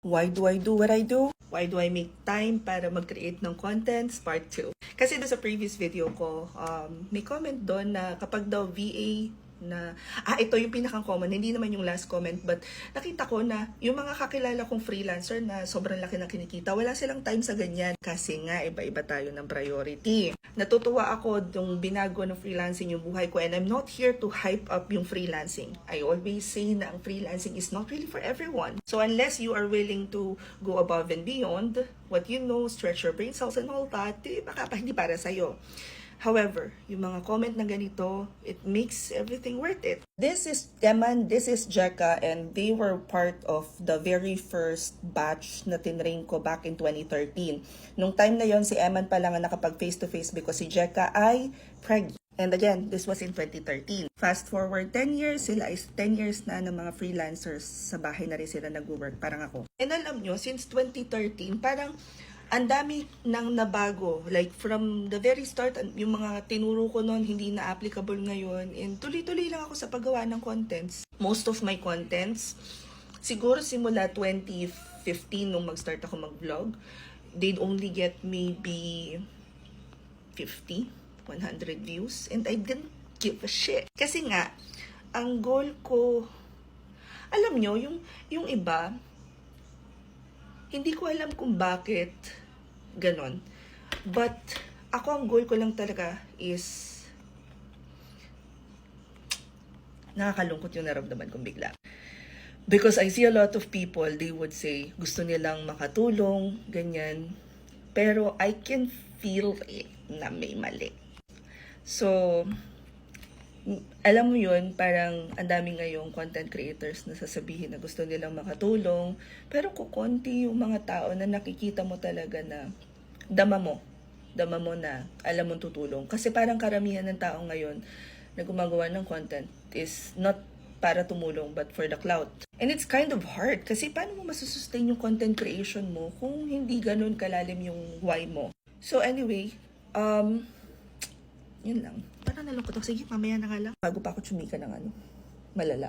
Why do I do what I do? Why do I make time para mag-create ng contents? Part 2. Kasi doon sa previous video ko, may comment doon na kapag daw VA na, ito yung pinaka-common, hindi naman yung last comment, but nakita ko na yung mga kakilala kong freelancer na sobrang laki na kinikita, wala silang time sa ganyan kasi nga iba-iba tayo ng priority. Natutuwa ako nung binago ng freelancing yung buhay ko, and I'm not here to hype up yung freelancing. I always say na ang freelancing is not really for everyone. So unless you are willing to go above and beyond what you know, stretch your brain cells and all that, baka pa hindi para sa'yo. However, yung mga comment na ganito, it makes everything worth it. This is Eman, this is Jeka, and they were part of the very first batch na tinrain ko back in 2013. Nung time na yon si Eman pa lang ang nakapag face-to-face because si Jeka ay pregnant. And again, this was in 2013. Fast forward 10 years, sila is 10 years na ng mga freelancers. Sa bahay na rin sila nag-work, parang ako. And alam nyo, since 2013, parang ang dami nang nabago. Like from the very start, yung mga tinuro ko noon hindi na applicable ngayon. And tuloy-tuloy lang ako sa paggawa ng contents. Most of my contents, siguro simula 2015 nung mag-start ako mag-vlog, they'd only get maybe 50, 100 views. And I didn't give a shit. Kasi nga, ang goal ko, alam nyo, yung iba, hindi ko alam kung bakit ganon. But, ako ang goal ko lang talaga is nakakalungkot yung naramdaman kong bigla. Because I see a lot of people, they would say, gusto nilang makatulong, ganyan. Pero I can feel it na may mali. So, alam mo yun, parang ang dami ngayong content creators na sasabihin na gusto nilang makatulong, pero kukunti yung mga tao na nakikita mo talaga na dama mo na alam mong tutulong. Kasi parang karamihan ng tao ngayon na gumagawa ng content is not para tumulong but for the clout. And it's kind of hard kasi paano mo masusustain yung content creation mo kung hindi ganun kalalim yung why mo. So anyway, yun lang. Parang nalungkot ako. Sige, mamaya na nga lang. Bago pa ako tsumika ng malala.